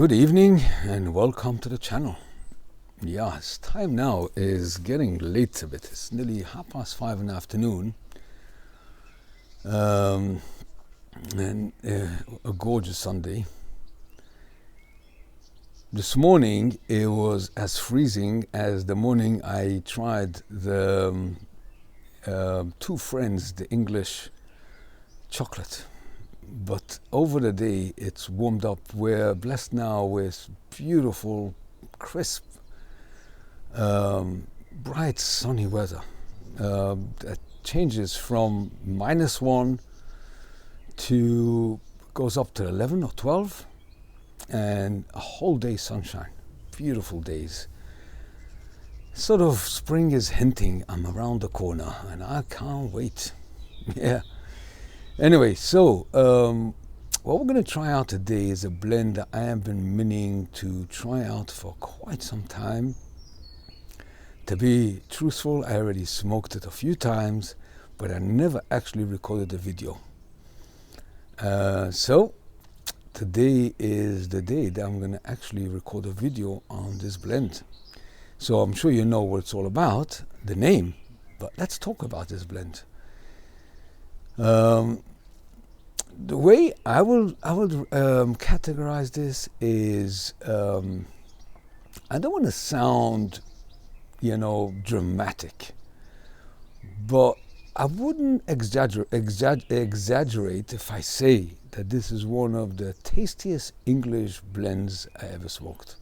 Good evening and welcome to the channel. Yes, time now is getting late a bit. It's nearly 5:30 in the afternoon. And a gorgeous Sunday. This morning it was as freezing as the morning I tried the two friends, the English chocolate. But over the day it's warmed up. We're blessed now with beautiful, crisp, bright sunny weather that changes from -1 to goes up to 11 or 12 and a whole day sunshine. Beautiful days. Sort of spring is hinting I'm around the corner and I can't wait. Yeah. Anyway, so what we're going to try out today is a blend that I have been meaning to try out for quite some time. To be truthful, I already smoked it a few times, but I never actually recorded a video. So today is the day that I'm going to actually record a video on this blend. So I'm sure you know what it's all about, the name, but let's talk about this blend. The way I will categorize this is I don't want to sound, dramatic, but I wouldn't exaggerate if I say that this is one of the tastiest English blends I ever smoked.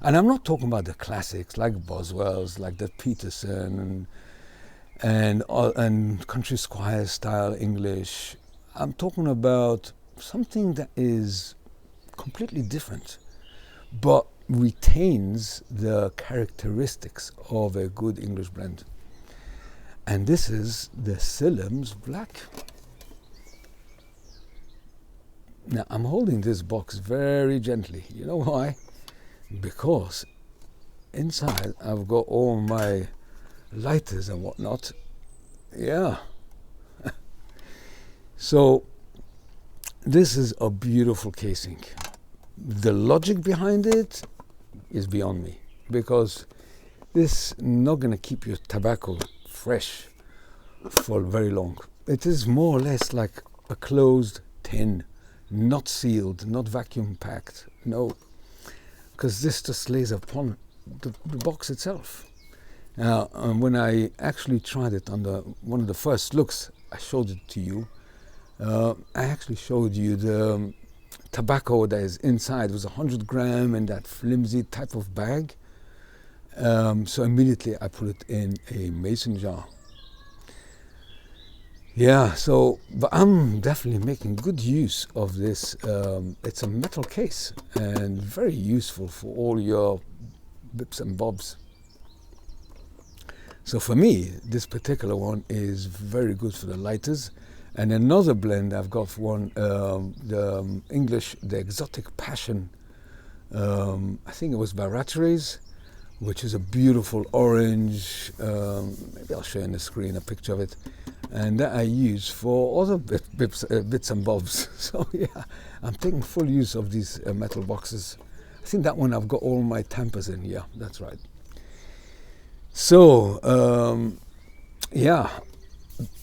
And I'm not talking about the classics like Boswell's, like the Peterson and Country Squire style English. I'm talking about something that is completely different, but retains the characteristics of a good English blend. And this is the Sillem's Black. Now, I'm holding this box very gently. You know why? Because inside I've got all my lighters and whatnot. Yeah. So this is a beautiful casing. The logic behind it is beyond me, because this is not going to keep your tobacco fresh for very long. It is more or less like a closed tin, not sealed, not vacuum packed. No, because this just lays upon the box itself. Now, when I actually tried it on one of the first looks, I showed it to you. I actually showed you the tobacco that is inside. It was 100 gram in that flimsy type of bag. So immediately I put it in a mason jar. Yeah, but I'm definitely making good use of this. It's a metal case and very useful for all your bips and bobs. So for me, this particular one is very good for the lighters. And another blend I've got for one, the Exotic Passion. I think it was by characterize, which is a beautiful orange. Maybe I'll show you on the screen a picture of it. And that I use for other bits and bobs. So yeah, I'm taking full use of these metal boxes. I think that one I've got all my tampers in. Yeah, that's right. So yeah.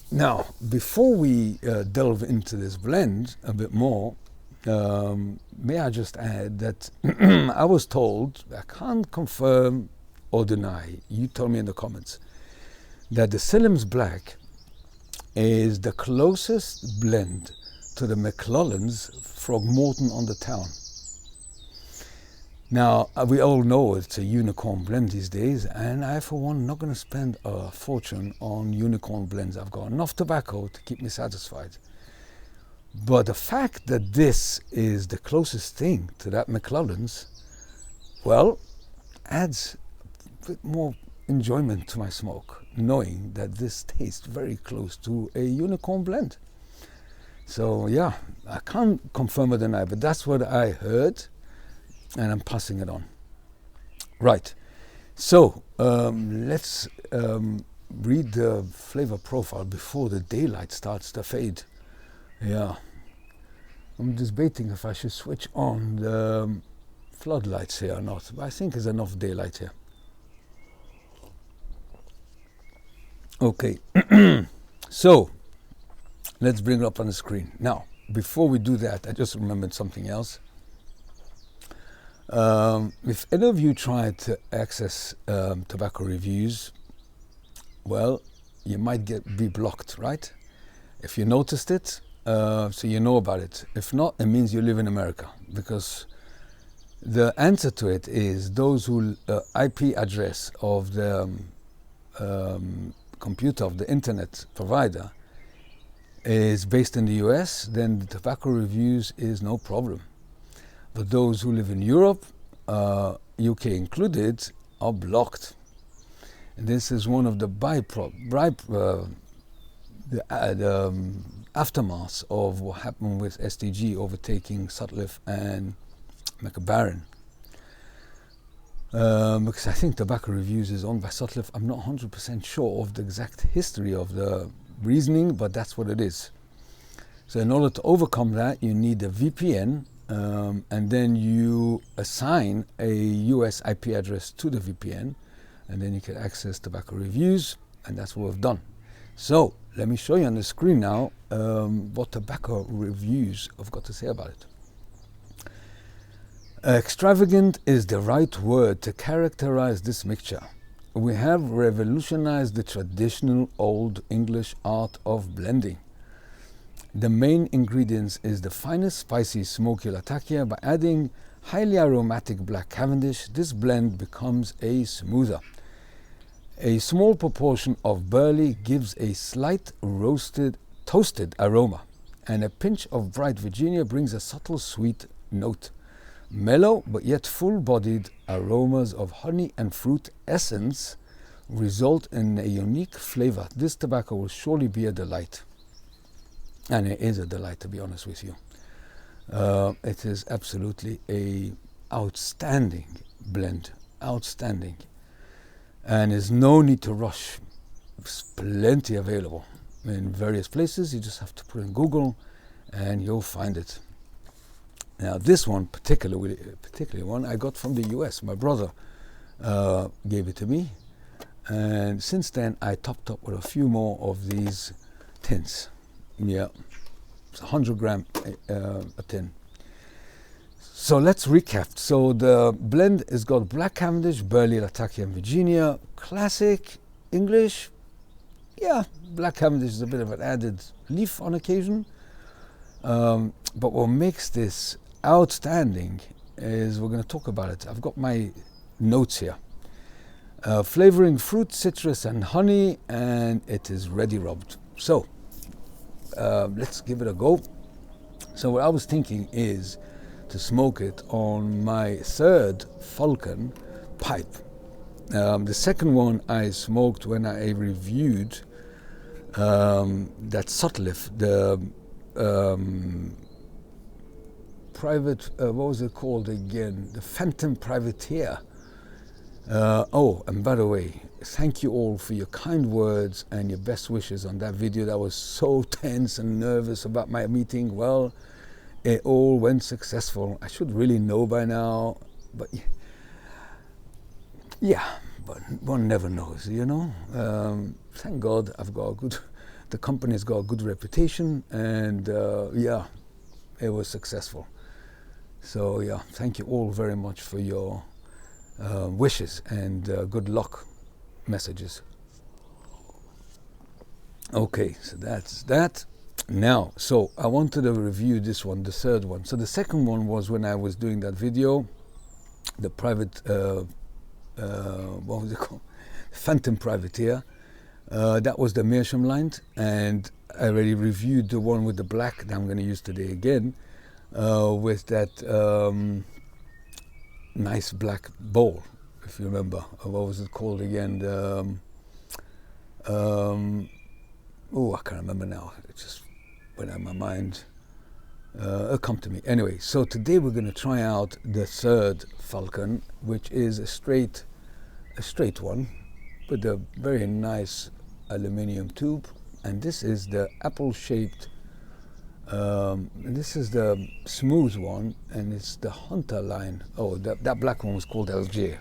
Now, before we delve into this blend a bit more, may I just add that I was told, I can't confirm or deny, you tell me in the comments, that the Sillem's Black is the closest blend to the McClelland's Frog Morton on the Town. Now, we all know it's a unicorn blend these days, and I, for one, not going to spend a fortune on unicorn blends. I've got enough tobacco to keep me satisfied. But the fact that this is the closest thing to that McClelland's, well, adds a bit more enjoyment to my smoke, knowing that this tastes very close to a unicorn blend. So yeah, I can't confirm or deny, but that's what I heard. And I'm passing it on. Right, so let's read the flavor profile before the daylight starts to fade. Yeah, I'm debating if I should switch on floodlights here or not, but I think there's enough daylight here. Okay, so let's bring it up on the screen. Now, before we do that, I just remembered something else. If any of you tried to access tobacco reviews, well, you might be blocked, right? If you noticed it, so you know about it. If not, it means you live in America, because the answer to it is those who IP address of the computer of the internet provider is based in the US, then the tobacco reviews is no problem. But those who live in Europe, UK included, are blocked. And this is one of the aftermath of what happened with STG overtaking Sutliff and McClelland. Because I think tobacco reviews is owned by Sutliff. I'm not 100% sure of the exact history of the reasoning, but that's what it is. So in order to overcome that, you need a VPN, and then you assign a US IP address to the VPN, and then you can access tobacco reviews, and that's what we've done. So let me show you on the screen now what tobacco reviews have got to say about it. Extravagant is the right word to characterize this mixture. We have revolutionized the traditional Old English art of blending. The main ingredients is the finest spicy smoky Latakia. By adding highly aromatic black cavendish, this blend becomes a smoother. A small proportion of burley gives a slight toasted aroma, and a pinch of bright Virginia brings a subtle sweet note. Mellow but yet full-bodied aromas of honey and fruit essence result in a unique flavor. This tobacco will surely be a delight. And it is a delight, to be honest with you. It is absolutely a outstanding blend, outstanding. And there's no need to rush. There's plenty available in various places. You just have to put in Google and you'll find it. Now this one, particularly one, I got from the US. My brother gave it to me. And since then, I topped up with a few more of these tins. Yeah, it's 100 gram a tin. So let's recap. So the blend has got black cavendish, burley, Latakia, and Virginia. Classic English. Yeah, black cavendish is a bit of an added leaf on occasion. But what makes this outstanding is we're going to talk about it. I've got my notes here. Flavoring fruit, citrus, and honey, and it is ready rubbed. So let's give it a go. So what I was thinking is to smoke it on my third Falcon pipe. The second one I smoked when I reviewed that Sutliff, the private, what was it called again? The Phantom Privateer. Oh, and by the way, thank you all for your kind words and your best wishes on that video. That was so tense and nervous about my meeting. Well, it all went successful. I should really know by now, but yeah, but one never knows, you know. Thank God the company's got a good reputation, and yeah, it was successful. So yeah, thank you all very much for your wishes and good luck messages. Okay, so that's that. Now, so I wanted to review this one, the third one. So the second one was when I was doing that video, the private, what was it called? Phantom Privateer. That was the Meerschaum line, and I already reviewed the one with the black that I'm going to use today again, with that nice black bowl, if you remember. What was it called again? Oh, I can't remember now. It just went out of my mind. It'll come to me. Anyway, so today we're going to try out the third Falcon, which is a straight one with a very nice aluminium tube, and this is the apple-shaped This is the smooth one, and it's the Hunter line. Oh, that black one was called Algier.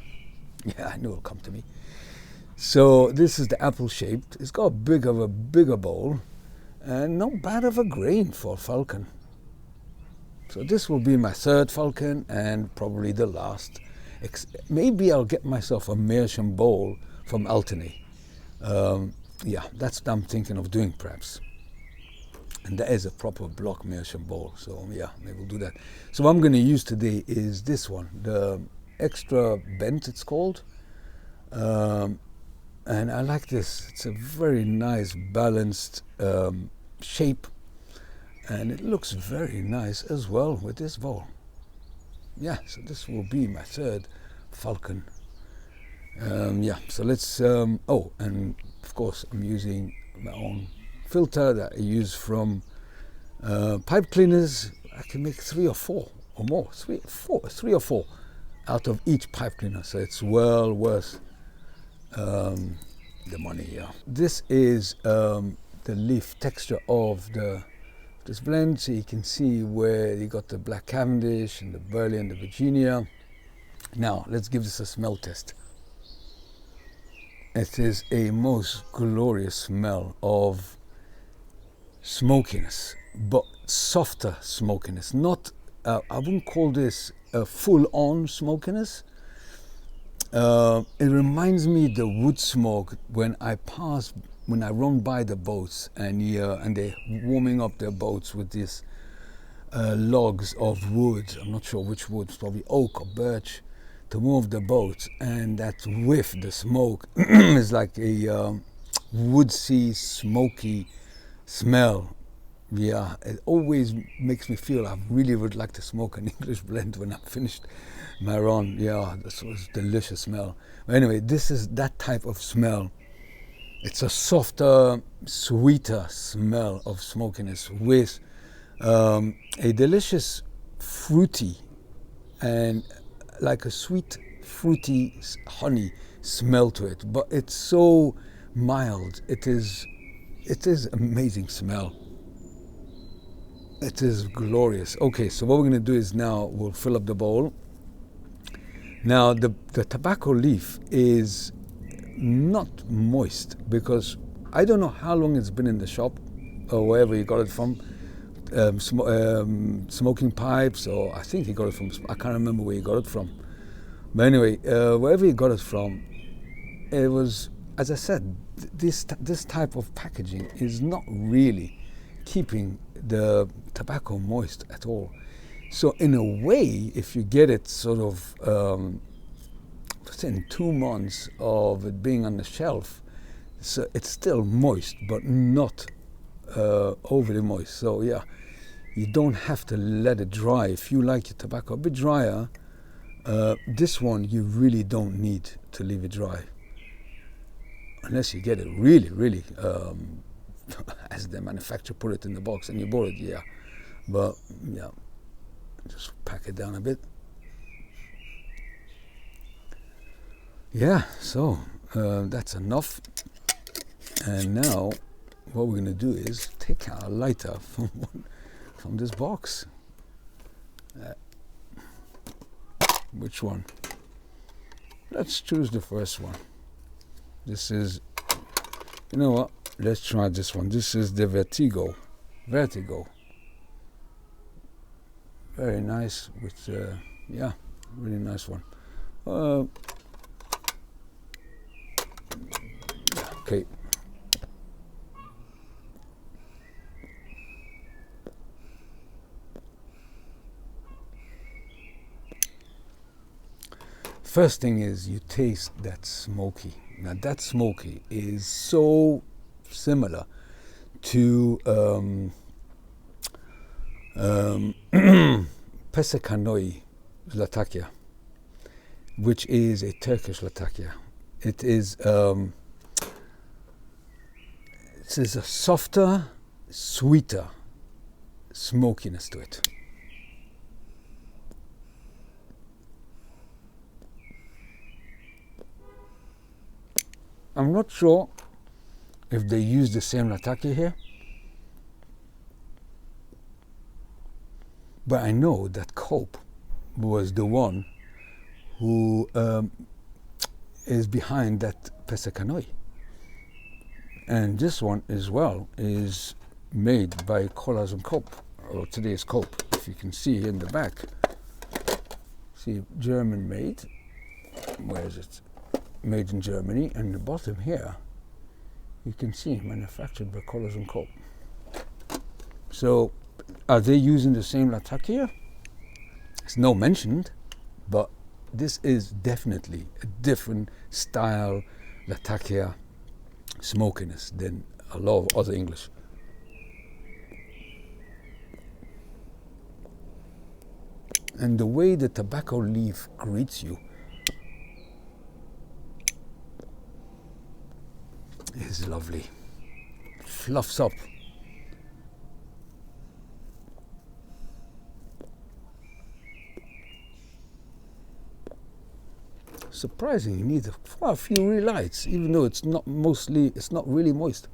Yeah, I knew it'll come to me. So this is the apple shaped. It's got a bigger bowl, and not bad of a grain for a falcon. So this will be my third falcon and probably the last. Maybe I'll get myself a Meerschaum bowl from Alternate. Yeah, that's what I'm thinking of doing perhaps. And that is a proper block Meerschaum bowl. So yeah, maybe we'll do that. So what I'm going to use today is this one, the Extravagant it's called. And I like this. It's a very nice balanced shape. And it looks very nice as well with this bowl. Yeah, so this will be my third falcon. Yeah, so let's, oh, and of course I'm using my own filter that I use from pipe cleaners. I can make 3 or 4 or more, 3 or 4 out of each pipe cleaner. So it's well worth the money, yeah. This is the leaf texture of this blend, so you can see where you got the black cavendish and the burley and the Virginia. Now let's give this a smell test. It is a most glorious smell of smokiness, but softer smokiness. Not, I wouldn't call this a full-on smokiness. It reminds me the wood smoke when I run by the boats and they're warming up their boats with these logs of wood. I'm not sure which wood, probably oak or birch, to move the boats, and that whiff, the smoke, is like a woodsy, smoky smell. Yeah, it always makes me feel I really would like to smoke an English blend when I'm finished my run. Yeah, this was delicious smell. Anyway, this is that type of smell. It's a softer, sweeter smell of smokiness with a delicious fruity and like a sweet, fruity honey smell to it. But it's so mild. It is amazing smell. It is glorious. Okay, so what we're going to do is now we'll fill up the bowl. Now the tobacco leaf is not moist because I don't know how long it's been in the shop or wherever you got it from, smoking pipes, or I think he got it from, I can't remember where he got it from. But anyway, wherever he got it from, it was, as I said, this type of packaging is not really keeping the tobacco moist at all. So in a way, if you get it sort of within 2 months of it being on the shelf, so it's still moist, but not overly moist. So yeah, you don't have to let it dry. If you like your tobacco a bit drier, this one you really don't need to leave it dry. Unless you get it really, really, as the manufacturer put it in the box and you bought it, yeah. But yeah, just pack it down a bit. Yeah, so that's enough. And now what we're going to do is take our lighter from this box. Which one? Let's choose the first one. This is, you know what? Let's try this one. This is the Vertigo. Very nice with, yeah, really nice one. Okay. First thing is you taste that smoky. Now that smoky is so similar to Pesekanoi Latakia, which is a Turkish Latakia. It is a softer, sweeter smokiness to it. I'm not sure if they use the same Latakia here, But I know that Cope was the one who is behind that Pesekanoi. And this one as well is made by Collars and Cope, or today's Cope, if you can see in the back. See, German made. Where is it? Made in Germany. And the bottom here, you can see manufactured by Collars and Cope. So, are they using the same Latakia? It's no mentioned, but this is definitely a different style Latakia smokiness than a lot of other English. And the way the tobacco leaf greets you is lovely. Fluffs up. Surprising, you need quite a few relights, even though it's not really moist.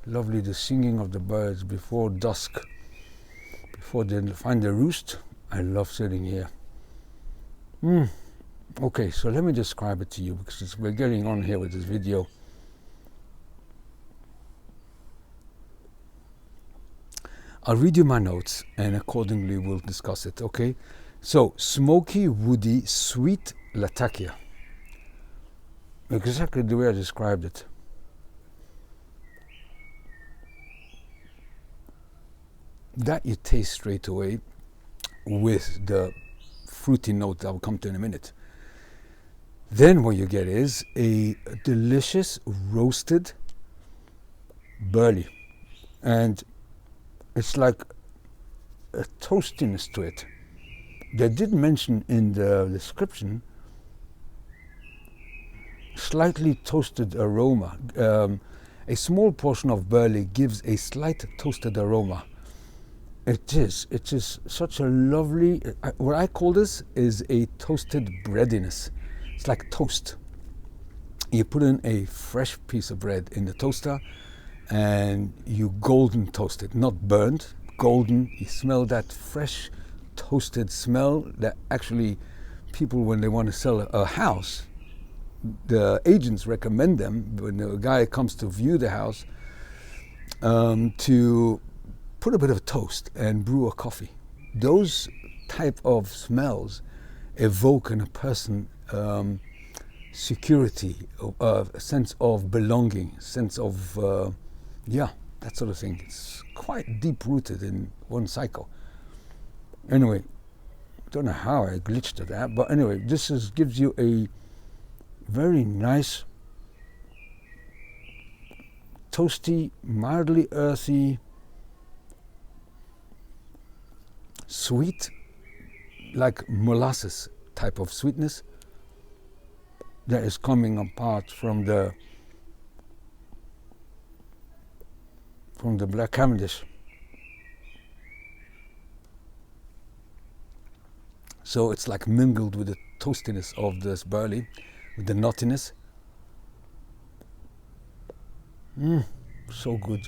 Lovely, the singing of the birds before dusk, before they find their roost. I love sitting here. Okay, so let me describe it to you, because we're getting on here with this video. I'll read you my notes and accordingly we'll discuss it, okay? So, smoky, woody, sweet Latakia. Exactly the way I described it. That you taste straight away with the fruity note that I'll come to in a minute. Then what you get is a delicious roasted burley. And it's like a toastiness to it. They did mention in the description slightly toasted aroma. A small portion of burley gives a slight toasted aroma. It is such a lovely, what I call this is a toasted breadiness. It's like toast. You put in a fresh piece of bread in the toaster and you golden toast it, not burnt, golden. You smell that fresh toasted smell that actually people, when they want to sell a house, the agents recommend them when a guy comes to view the house to put a bit of toast and brew a coffee. Those type of smells evoke in a person security, a sense of belonging, sense of that sort of thing. It's quite deep rooted in one cycle. Anyway, don't know how I glitched to that, but anyway, this gives you a very nice, toasty, mildly earthy, sweet, like molasses type of sweetness that is coming apart from the black cavendish. So it's like mingled with the toastiness of this burley, with the nuttiness. So good.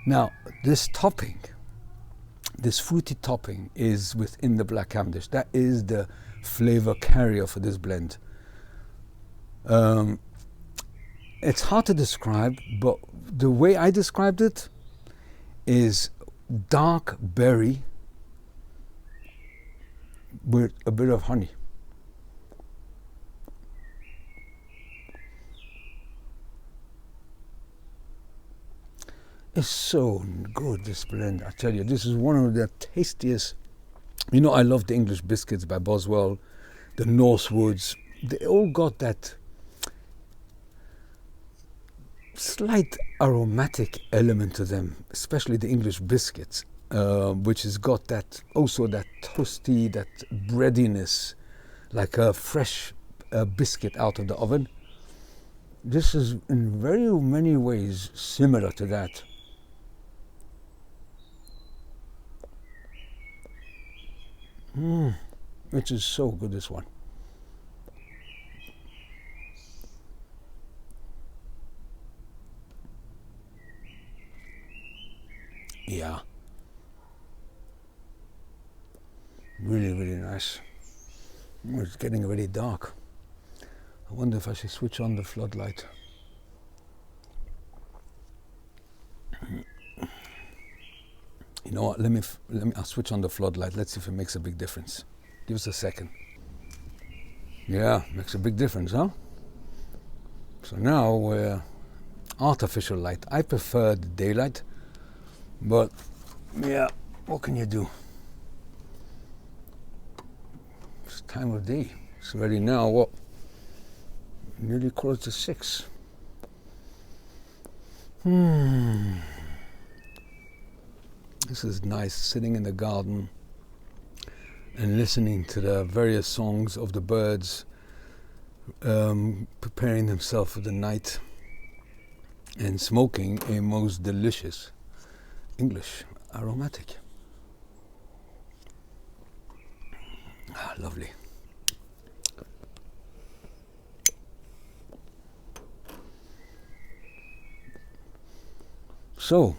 Now, this topping, this fruity topping is within the black cavendish. That is the flavor carrier for this blend. It's hard to describe, but the way I described it is dark berry with a bit of honey. It's so good, this blend. I tell you, this is one of the tastiest. You know, I love the English biscuits by Boswell, the Northwoods. They all got that slight aromatic element to them, especially the English biscuits, which has got that also that toasty, that breadiness, like a fresh biscuit out of the oven. This is in very many ways similar to that. Which is so good, this one. Yeah. Really, really nice. It's getting very dark. I wonder if I should switch on the floodlight. You know what? I'll switch on the floodlight. Let's see if it makes a big difference. Give us a second. Yeah, makes a big difference, huh? So now we're artificial light. I prefer the daylight, but yeah, what can you do? It's time of day. It's already now, what? Nearly 5:45. This is nice, sitting in the garden and listening to the various songs of the birds, preparing themselves for the night, and smoking a most delicious English aromatic. Lovely. So,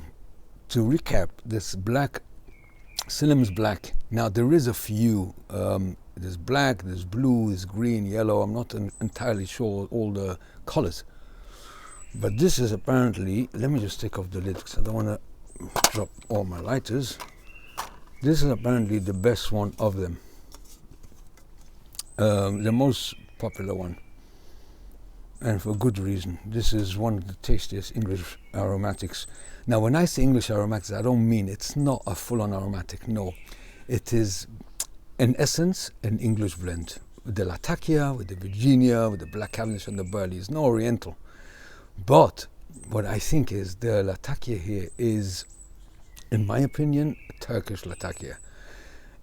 to recap, this black, Sillem's black. Now there is a few. There's black, there's blue, there's green, yellow. I'm not entirely sure all the colors. But this is apparently, let me just take off the lid because I don't want to drop all my lighters. This is apparently the best one of them. The most popular one. And for good reason. This is one of the tastiest English aromatics. Now when I say English aromatics, I don't mean it's not a full-on aromatic, no. It is, in essence, an English blend. With the Latakia, with the Virginia, with the black cavendish and the burley. It's no oriental. But what I think is the Latakia here is, in my opinion, Turkish Latakia.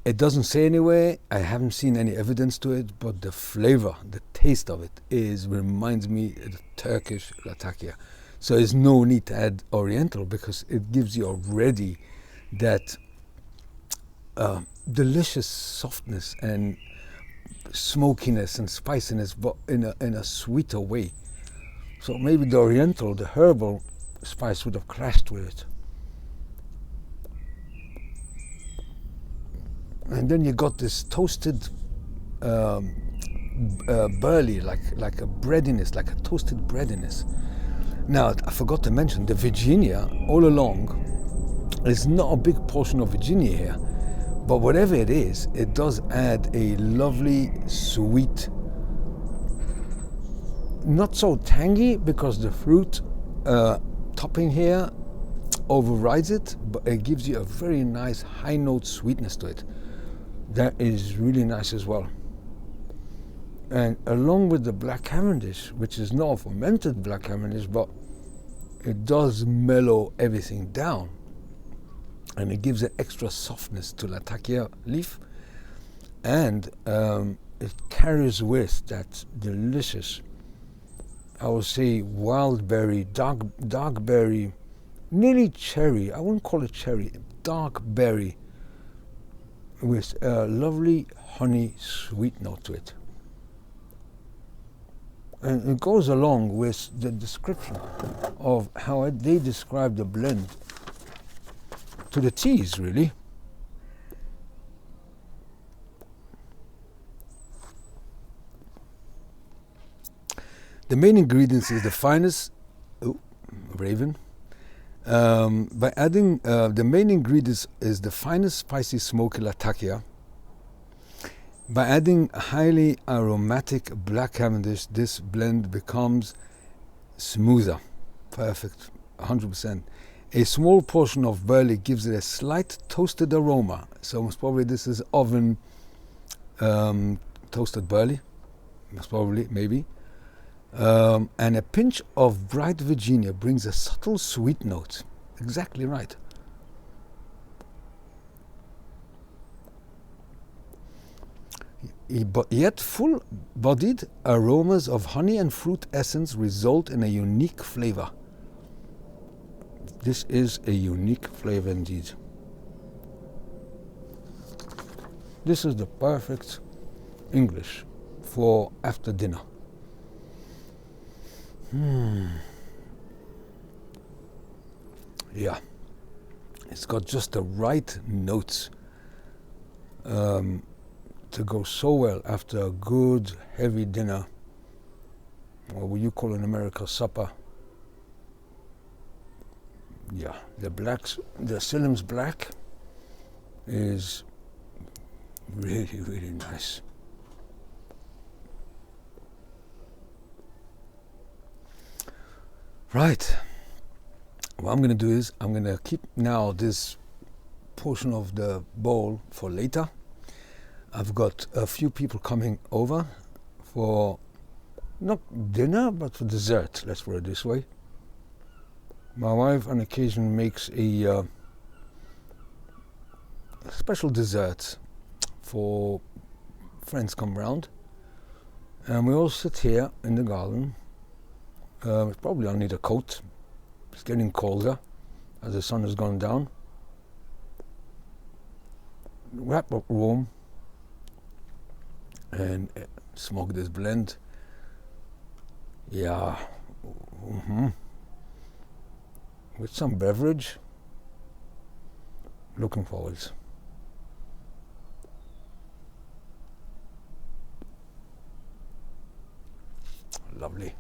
It doesn't say anywhere, I haven't seen any evidence to it, but the flavor, the taste of it reminds me of the Turkish Latakia. So there's no need to add oriental because it gives you already that delicious softness and smokiness and spiciness, but in a sweeter way. So maybe the oriental, the herbal spice would have clashed with it. And then you got this toasted burley, like a breadiness, like a toasted breadiness. Now, I forgot to mention, the Virginia, all along, is not a big portion of Virginia here. But whatever it is, it does add a lovely, sweet, not so tangy because the fruit topping here overrides it, but it gives you a very nice high note sweetness to it. That is really nice as well. And along with the black cavendish, which is not a fermented black cavendish, but it does mellow everything down. And it gives an extra softness to Latakia leaf. And it carries with that delicious, I would say, wild berry, dark berry, nearly cherry. I wouldn't call it cherry, dark berry, with a lovely honey sweet note to it. And it goes along with the description of how they describe the blend to the teas, really. The main ingredients is the finest, raven. By adding, the main ingredients is the finest spicy smoky Latakia. By adding highly aromatic black cavendish, this blend becomes smoother. Perfect, 100%. A small portion of burley gives it a slight toasted aroma. So most probably this is oven toasted burley. Most probably, maybe. And a pinch of bright Virginia brings a subtle sweet note. Exactly right. But yet full-bodied aromas of honey and fruit essence result in a unique flavor. This is a unique flavor indeed. This is the perfect English for after dinner. Yeah, It's got just the right notes to go so well after a good heavy dinner, or what you call in America supper. Yeah, the Sillem's black is really, really nice. Right, what I'm going to do is I'm going to keep now this portion of the bowl for later. I've got a few people coming over for not dinner but for dessert, let's put it this way. My wife on occasion makes a special dessert for friends come round, and we all sit here in the garden. Probably I'll need a coat. It's getting colder as the sun has gone down. Wrap up warm and smoke this blend. Yeah. With some beverage. Looking forward. Lovely.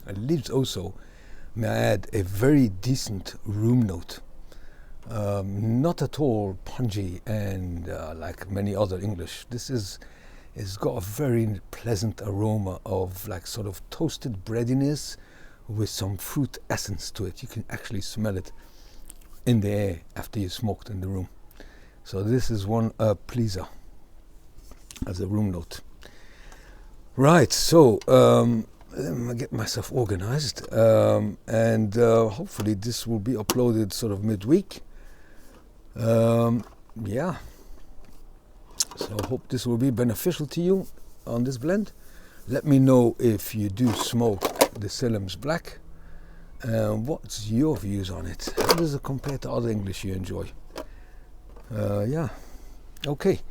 It leaves also, may I add, a very decent room note. Not at all pungy and like many other English. This it's got a very pleasant aroma of like sort of toasted breadiness with some fruit essence to it. You can actually smell it in the air after you smoked in the room. So this is one pleaser as a room note. Right, so let me get myself organized, and hopefully this will be uploaded sort of midweek. Yeah, so I hope this will be beneficial to you on this blend. Let me know if you do smoke the Sillem's black. What's your views on it? How does it compare to other English you enjoy? Yeah, okay,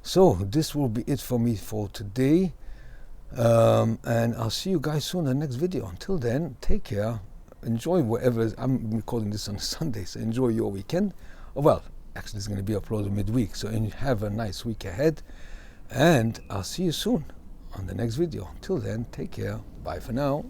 so this will be it for me for today. And I'll see you guys soon in the next video. Until then, take care, enjoy whatever. I'm recording this on Sunday, so enjoy your weekend. Oh, well, actually it's going to be uploaded midweek, so have a nice week ahead, and I'll see you soon on the next video. Until then, take care, bye for now.